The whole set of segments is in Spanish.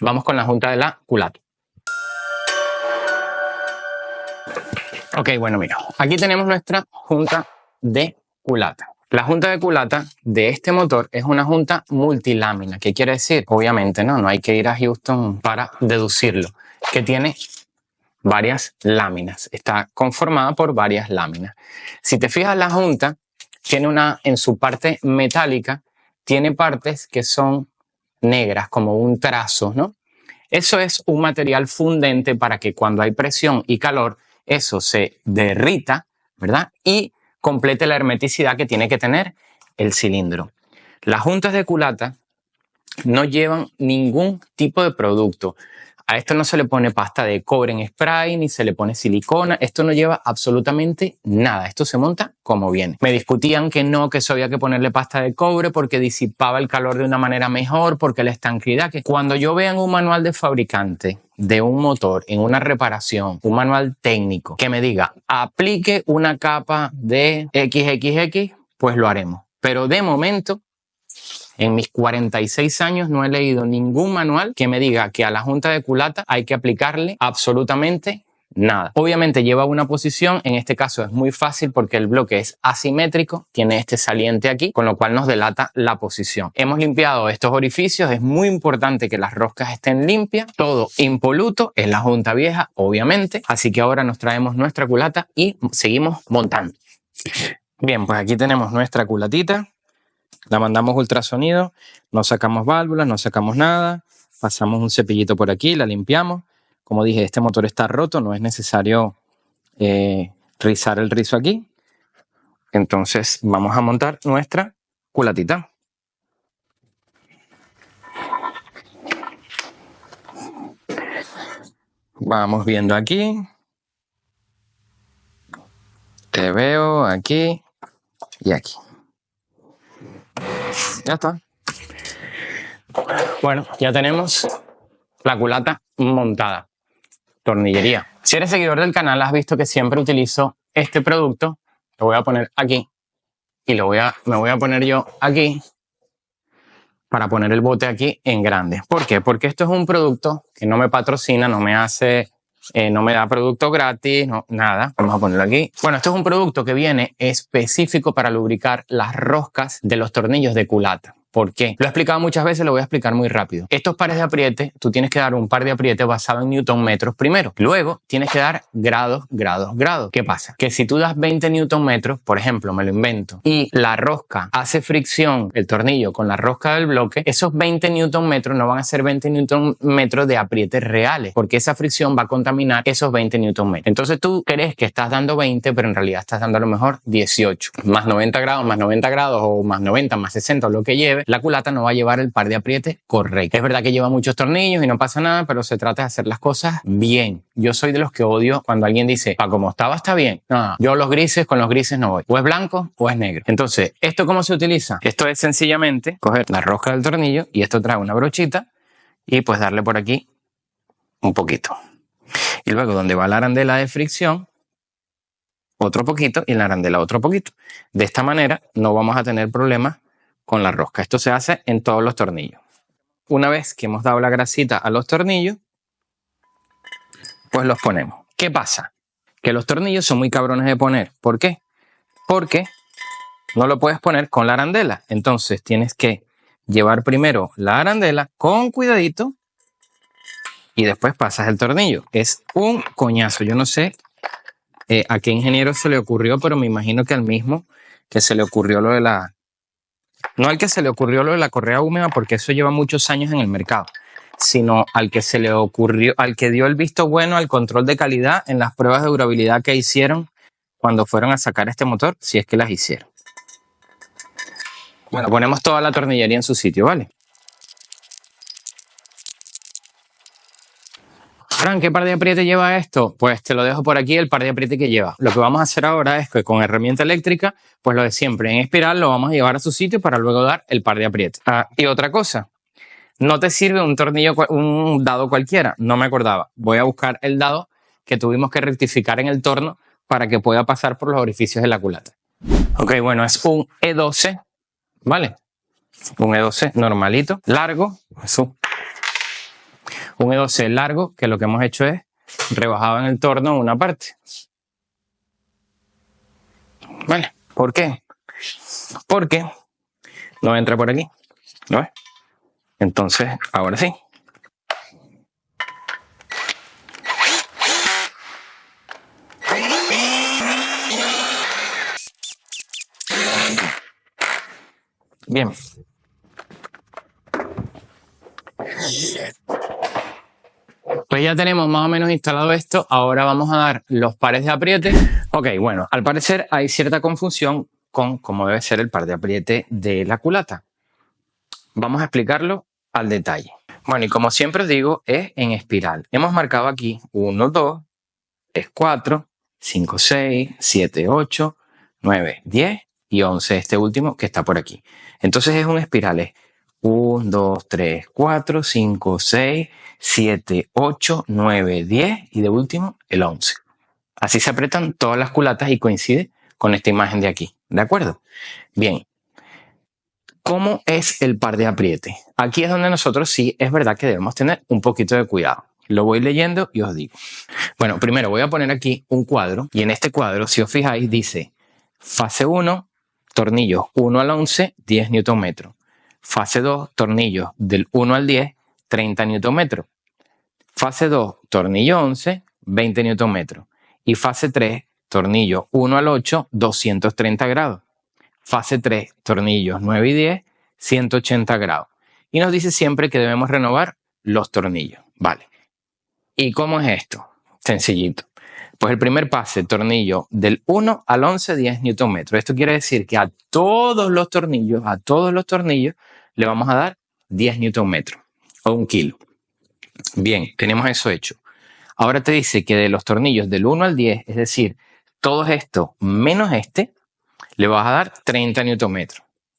Vamos con la junta de la culata. Ok, bueno, mira, aquí tenemos nuestra junta de culata. La junta de culata de este motor es una junta multilámina. ¿Qué quiere decir? Obviamente, no hay que ir a Houston para deducirlo. Que tiene varias láminas. Está conformada por varias láminas. Si te fijas, la junta tiene en su parte metálica, tiene partes que son negras, como un trazo, ¿no? Eso es un material fundente para que cuando hay presión y calor, eso se derrita, ¿verdad? Y complete la hermeticidad que tiene que tener el cilindro. Las juntas de culata no llevan ningún tipo de producto. A esto no se le pone pasta de cobre en spray, ni se le pone silicona. Esto no lleva absolutamente nada. Esto se monta como viene. Me discutían que no, que eso había que ponerle pasta de cobre porque disipaba el calor de una manera mejor, porque la estanqueidad. Que cuando yo vea en un manual de fabricante de un motor, en una reparación, un manual técnico, que me diga, aplique una capa de XXX, pues lo haremos. Pero de momento, en mis 46 años no he leído ningún manual que me diga que a la junta de culata hay que aplicarle absolutamente nada. Obviamente lleva una posición, en este caso es muy fácil porque el bloque es asimétrico, tiene este saliente aquí, con lo cual nos delata la posición. Hemos limpiado estos orificios, es muy importante que las roscas estén limpias, todo impoluto, es la junta vieja, obviamente, así que ahora nos traemos nuestra culata y seguimos montando. Bien, pues aquí tenemos nuestra culatita. La mandamos ultrasonido, no sacamos válvulas, no sacamos nada, pasamos un cepillito por aquí, la limpiamos. Como dije, este motor está roto, no es necesario rizar el rizo aquí. Entonces vamos a montar nuestra culatita. Vamos viendo aquí. Te veo aquí y aquí. Ya está. Bueno, ya tenemos la culata montada. Tornillería. Si eres seguidor del canal, has visto que siempre utilizo este producto. Lo voy a poner aquí y me voy a poner yo aquí para poner el bote aquí en grande. ¿Por qué? Porque esto es un producto que no me patrocina, no me da producto gratis, no, nada. Vamos a ponerlo aquí. Bueno, esto es un producto que viene específico para lubricar las roscas de los tornillos de culata. ¿Por qué? Lo he explicado muchas veces, lo voy a explicar muy rápido. Estos pares de apriete, tú tienes que dar un par de apriete basado en newton metros primero. Luego tienes que dar grados. ¿Qué pasa? Que si tú das 20 newton metros, por ejemplo, me lo invento, y la rosca hace fricción, el tornillo con la rosca del bloque, esos 20 newton metros no van a ser 20 newton metros de apriete reales, porque esa fricción va a contaminar esos 20 newton metros. Entonces tú crees que estás dando 20, pero en realidad estás dando a lo mejor 18. Más 90 grados, o más 90, más 60, o lo que lleve, la culata no va a llevar el par de apriete correcto. Es verdad que lleva muchos tornillos y no pasa nada, pero se trata de hacer las cosas bien. Yo soy de los que odio cuando alguien dice, como estaba está bien. No, yo con los grises no voy. O es blanco o es negro. Entonces, ¿esto cómo se utiliza? Esto es sencillamente coger la rosca del tornillo y esto trae una brochita y pues darle por aquí un poquito. Y luego donde va la arandela de fricción, otro poquito y la arandela otro poquito. De esta manera no vamos a tener problemas con la rosca. Esto se hace en todos los tornillos. Una vez que hemos dado la grasita a los tornillos, pues los ponemos. ¿Qué pasa? Que los tornillos son muy cabrones de poner. ¿Por qué? Porque no lo puedes poner con la arandela. Entonces tienes que llevar primero la arandela con cuidadito y después pasas el tornillo. Es un coñazo. Yo no sé a qué ingeniero se le ocurrió, pero me imagino que al mismo que se le ocurrió lo de la... No al que se le ocurrió lo de la correa húmeda, porque eso lleva muchos años en el mercado, sino al que se le ocurrió, al que dio el visto bueno al control de calidad en las pruebas de durabilidad que hicieron cuando fueron a sacar este motor, si es que las hicieron. Bueno, ponemos toda la tornillería en su sitio, ¿vale? Fran, ¿qué par de apriete lleva esto? Pues te lo dejo por aquí, el par de apriete que lleva. Lo que vamos a hacer ahora es que con herramienta eléctrica, pues lo de siempre, en espiral lo vamos a llevar a su sitio para luego dar el par de apriete. Y otra cosa, no te sirve un tornillo, un dado cualquiera, no me acordaba. Voy a buscar el dado que tuvimos que rectificar en el torno para que pueda pasar por los orificios de la culata. Ok, bueno, es un E12, ¿vale? Un E12 normalito, largo, eso. Un E12 largo que lo que hemos hecho es rebajado en el torno una parte. ¿Vale? ¿Por qué? Porque no entra por aquí. ¿Lo ves? Entonces, ahora sí. Bien. Pues ya tenemos más o menos instalado esto. Ahora vamos a dar los pares de apriete. Ok, bueno, al parecer hay cierta confusión con cómo debe ser el par de apriete de la culata. Vamos a explicarlo al detalle. Bueno, y como siempre os digo, es en espiral. Hemos marcado aquí 1, 2, 3, 4, 5, 6, 7, 8, 9, 10 y 11, este último que está por aquí. Entonces es un espiral, es 1, 2, 3, 4, 5, 6, 7, 8, 9, 10 y de último el 11. Así se apretan todas las culatas y coincide con esta imagen de aquí. ¿De acuerdo? Bien. ¿Cómo es el par de apriete? Aquí es donde nosotros sí es verdad que debemos tener un poquito de cuidado. Lo voy leyendo y os digo. Bueno, primero voy a poner aquí un cuadro y en este cuadro, si os fijáis, dice fase 1, tornillos 1 al 11, 10 Nm. Fase 2, tornillos del 1 al 10, 30 Nm. Fase 2, tornillo 11, 20 Nm. Y fase 3, tornillo 1 al 8, 230 grados. Fase 3, tornillos 9 y 10, 180 grados. Y nos dice siempre que debemos renovar los tornillos. Vale. ¿Y cómo es esto? Sencillito. Pues el primer pase, tornillo del 1 al 11, 10 Nm. Esto quiere decir que a todos los tornillos le vamos a dar 10 Nm o 1 kilo. Bien, tenemos eso hecho. Ahora te dice que de los tornillos del 1 al 10, es decir, todos estos menos este, le vas a dar 30 Nm.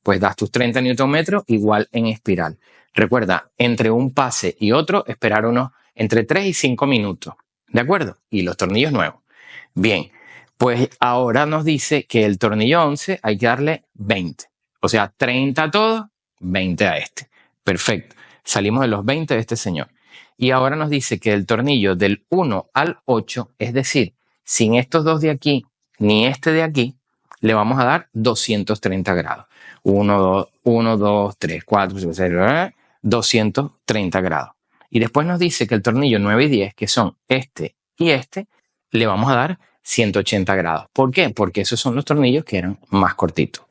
Pues das tus 30 Nm igual en espiral. Recuerda, entre un pase y otro, esperar unos entre 3 y 5 minutos. ¿De acuerdo? Y los tornillos nuevos. Bien, pues ahora nos dice que el tornillo 11 hay que darle 20. O sea, 30 a todos, 20 a este. Perfecto. Salimos de los 20 de este señor. Y ahora nos dice que el tornillo del 1 al 8, es decir, sin estos dos de aquí ni este de aquí, le vamos a dar 230 grados. 1, 2, 3, 4, 5, 6, 230 grados. Y después nos dice que el tornillo 9 y 10, que son este y este, le vamos a dar 180 grados. ¿Por qué? Porque esos son los tornillos que eran más cortitos.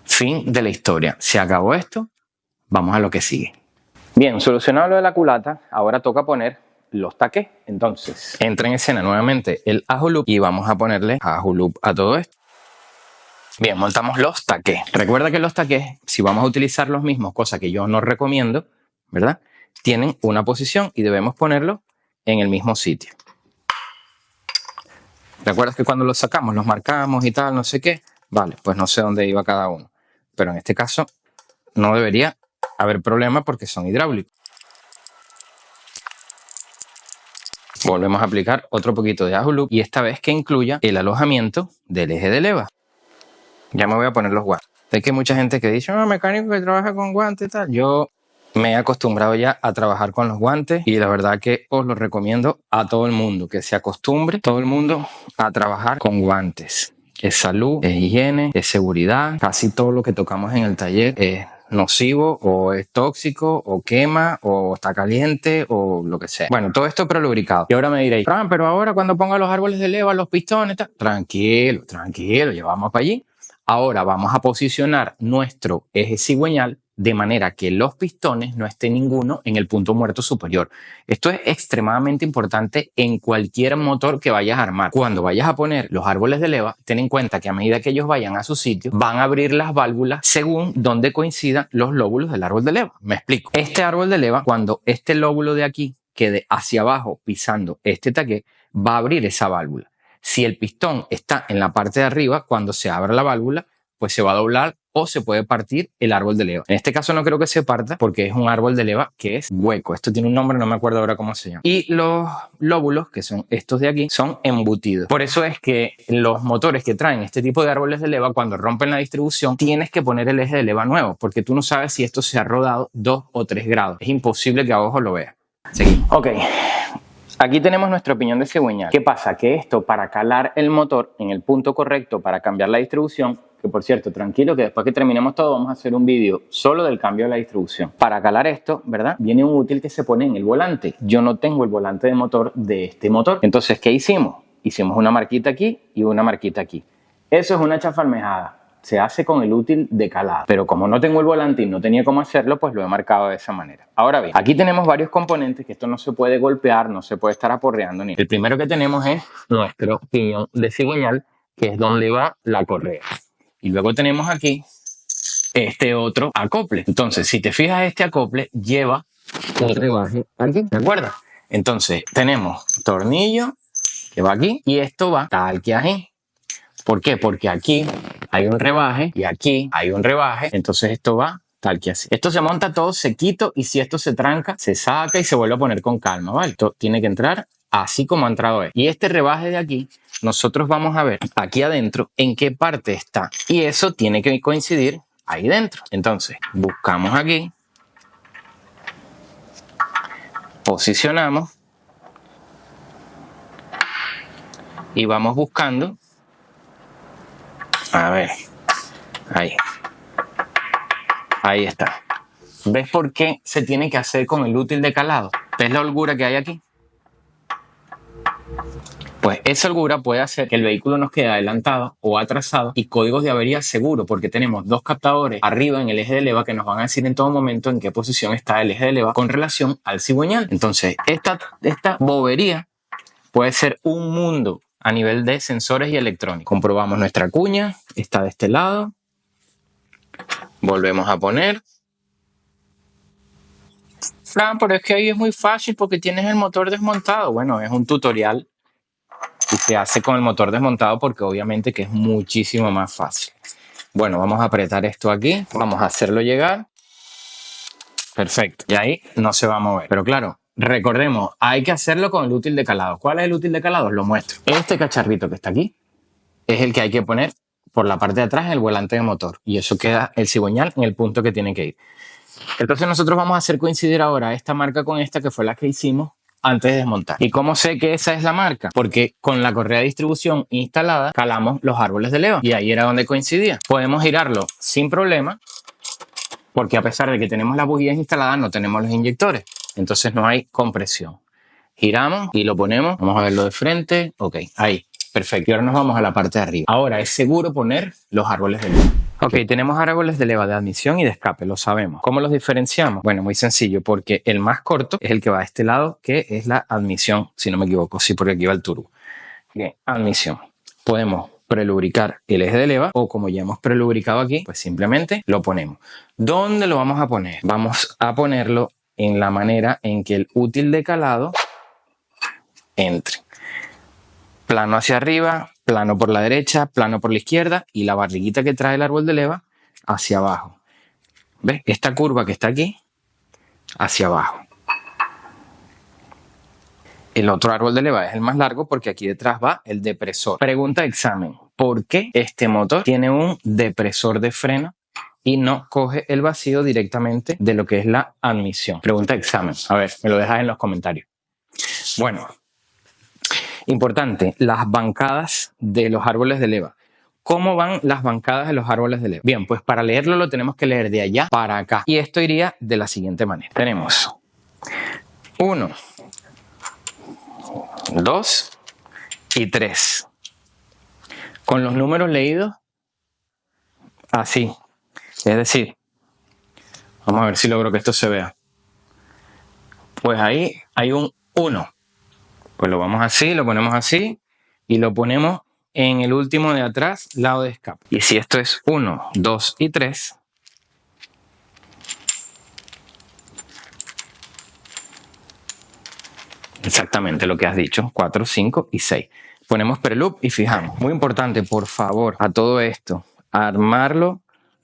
Fin de la historia. Se acabó esto. Vamos a lo que sigue. Bien, solucionado lo de la culata, ahora toca poner los taqués. Entonces, entra en escena nuevamente el ajo loop y vamos a ponerle ajo loop a todo esto. Bien, montamos los taqués. Recuerda que los taqués, si vamos a utilizar los mismos, cosa que yo no recomiendo, ¿verdad? Tienen una posición y debemos ponerlo en el mismo sitio. ¿Recuerdas que cuando los sacamos los marcamos y tal, no sé qué? Vale, pues no sé dónde iba cada uno. Pero en este caso no debería haber problema porque son hidráulicos. Volvemos a aplicar otro poquito de ajo loop y esta vez que incluya el alojamiento del eje de leva. Ya me voy a poner los guantes. Sé que hay mucha gente que dice, mecánico que trabaja con guantes y tal. Yo me he acostumbrado ya a trabajar con los guantes y la verdad que os lo recomiendo a todo el mundo, que se acostumbre todo el mundo a trabajar con guantes. Es salud, es higiene, es seguridad. Casi todo lo que tocamos en el taller es nocivo o es tóxico o quema o está caliente o lo que sea. Bueno, todo esto prelubricado. Y ahora me diréis, pero ahora cuando ponga los árboles de leva, los pistones, tal. Tranquilo, tranquilo, llevamos para allí. Ahora vamos a posicionar nuestro eje cigüeñal de manera que los pistones no estén ninguno en el punto muerto superior. Esto es extremadamente importante en cualquier motor que vayas a armar. Cuando vayas a poner los árboles de leva, ten en cuenta que a medida que ellos vayan a su sitio, van a abrir las válvulas según donde coincidan los lóbulos del árbol de leva. Me explico. Este árbol de leva, cuando este lóbulo de aquí quede hacia abajo pisando este taqué, va a abrir esa válvula. Si el pistón está en la parte de arriba, cuando se abra la válvula, pues se va a doblar o se puede partir el árbol de leva. En este caso no creo que se parta porque es un árbol de leva que es hueco. Esto tiene un nombre, no me acuerdo ahora cómo se llama. Y los lóbulos, que son estos de aquí, son embutidos. Por eso es que los motores que traen este tipo de árboles de leva, cuando rompen la distribución, tienes que poner el eje de leva nuevo porque tú no sabes si esto se ha rodado 2 o 3 grados. Es imposible que a ojo lo veas. Seguimos. Ok. Aquí tenemos nuestro piñón de cigüeñal. ¿Qué pasa? Que esto, para calar el motor en el punto correcto para cambiar la distribución, que por cierto, tranquilo que después que terminemos todo vamos a hacer un vídeo solo del cambio de la distribución. Para calar esto, ¿verdad? Viene un útil que se pone en el volante. Yo no tengo el volante de motor de este motor. Entonces, ¿qué hicimos? Hicimos una marquita aquí y una marquita aquí. Eso es una chafalmejada. Se hace con el útil de calado, pero como no tengo el volante y no tenía cómo hacerlo, pues lo he marcado de esa manera. Ahora bien, aquí tenemos varios componentes que esto no se puede golpear, no se puede estar aporreando ni. El primero que tenemos es nuestro piñón de cigüeñal, que es donde va la correa. Y luego tenemos aquí este otro acople. Entonces, si te fijas, este acople lleva un rebaje aquí, ¿de acuerdo? Entonces, tenemos tornillo que va aquí y esto va tal que aquí. ¿Por qué? Porque aquí hay un rebaje y aquí hay un rebaje, entonces esto va tal que así. Esto se monta todo sequito y si esto se tranca, se saca y se vuelve a poner con calma, ¿vale? Esto tiene que entrar así como ha entrado él. Y este rebaje de aquí, nosotros vamos a ver aquí adentro en qué parte está. Y eso tiene que coincidir ahí dentro. Entonces, buscamos aquí, posicionamos y vamos buscando. A ver, ahí está. ¿Ves por qué se tiene que hacer con el útil de calado? ¿Ves la holgura que hay aquí? Pues esa holgura puede hacer que el vehículo nos quede adelantado o atrasado y códigos de avería seguro, porque tenemos dos captadores arriba en el eje de leva que nos van a decir en todo momento en qué posición está el eje de leva con relación al cigüeñal. Entonces, esta bobería puede ser un mundo a nivel de sensores y electrónicos. Comprobamos nuestra cuña, está de este lado. Volvemos a poner. Fran, pero es que ahí es muy fácil porque tienes el motor desmontado. Bueno, es un tutorial y se hace con el motor desmontado porque obviamente que es muchísimo más fácil. Bueno, vamos a apretar esto aquí. Vamos a hacerlo llegar. Perfecto. Y ahí no se va a mover. Pero claro, recordemos, hay que hacerlo con el útil de calado. ¿Cuál es el útil de calado? Os lo muestro. Este cacharrito que está aquí es el que hay que poner por la parte de atrás en el volante de motor. Y eso queda el cigüeñal en el punto que tiene que ir. Entonces nosotros vamos a hacer coincidir ahora esta marca con esta que fue la que hicimos antes de desmontar. ¿Y cómo sé que esa es la marca? Porque con la correa de distribución instalada calamos los árboles de leva y ahí era donde coincidía. Podemos girarlo sin problema porque a pesar de que tenemos las bujías instaladas no tenemos los inyectores. Entonces no hay compresión. Giramos y lo ponemos. Vamos a verlo de frente. Ok, ahí. Perfecto. Y ahora nos vamos a la parte de arriba. Ahora es seguro poner los árboles de leva. Ok, tenemos árboles de leva de admisión y de escape, lo sabemos. ¿Cómo los diferenciamos? Bueno, muy sencillo, porque el más corto es el que va a este lado, que es la admisión, si no me equivoco. Sí, porque aquí va el turbo. Bien, admisión. Podemos prelubricar el eje de leva o como ya hemos prelubricado aquí, pues simplemente lo ponemos. ¿Dónde lo vamos a poner? Vamos a ponerlo en la manera en que el útil de calado entre. Plano hacia arriba, plano por la derecha, plano por la izquierda y la barriguita que trae el árbol de leva hacia abajo. ¿Ves? Esta curva que está aquí, hacia abajo. El otro árbol de leva es el más largo porque aquí detrás va el depresor. Pregunta de examen. ¿Por qué este motor tiene un depresor de freno y no coge el vacío directamente de lo que es la admisión? Pregunta de examen. A ver, me lo dejas en los comentarios. Bueno, importante, las bancadas de los árboles de leva. ¿Cómo van las bancadas de los árboles de leva? Bien, pues para leerlo lo tenemos que leer de allá para acá. Y esto iría de la siguiente manera. Tenemos 1, 2 y 3. Con los números leídos así. Es decir, vamos a ver si logro que esto se vea. Pues ahí hay un 1. Pues lo vamos así, lo ponemos así y lo ponemos en el último de atrás, lado de escape. Y si esto es 1, 2 y 3, exactamente lo que has dicho, 4, 5 y 6. Ponemos preloop y fijamos. Muy importante, por favor, a todo esto, armarlo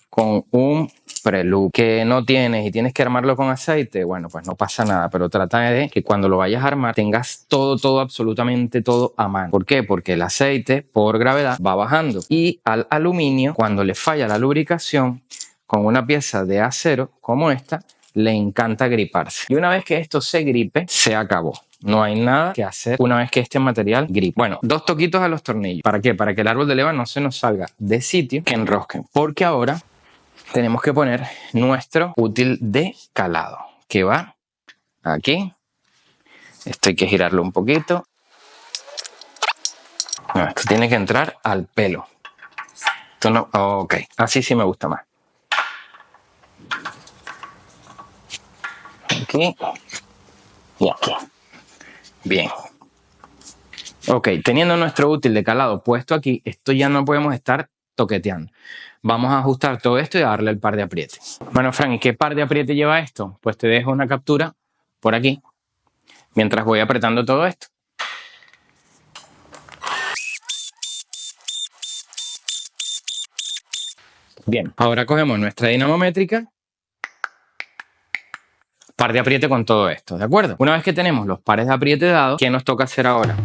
con un preloop. Que no tienes y tienes que armarlo con aceite, bueno, pues no pasa nada, pero trata de que cuando lo vayas a armar tengas todo, absolutamente todo a mano. ¿Por qué? Porque el aceite por gravedad va bajando y al aluminio, cuando le falla la lubricación, con una pieza de acero como esta, le encanta griparse. Y una vez que esto se gripe, se acabó. No hay nada que hacer una vez que este material gripe. Bueno, 2 toquitos a los tornillos. ¿Para qué? Para que el árbol de leva no se nos salga de sitio, que enrosquen. Porque ahora tenemos que poner nuestro útil de calado, que va aquí. Esto hay que girarlo un poquito. No, esto tiene que entrar al pelo. Esto no, ok, así sí me gusta más. Aquí y aquí. Bien. Ok, teniendo nuestro útil de calado puesto aquí, esto ya no podemos estar toqueteando. Vamos a ajustar todo esto y a darle el par de aprietes. Bueno, Fran, ¿y qué par de apriete lleva esto? Pues te dejo una captura por aquí, mientras voy apretando todo esto. Bien, ahora cogemos nuestra dinamométrica, par de apriete con todo esto, ¿de acuerdo? Una vez que tenemos los pares de apriete dados, ¿qué nos toca hacer ahora?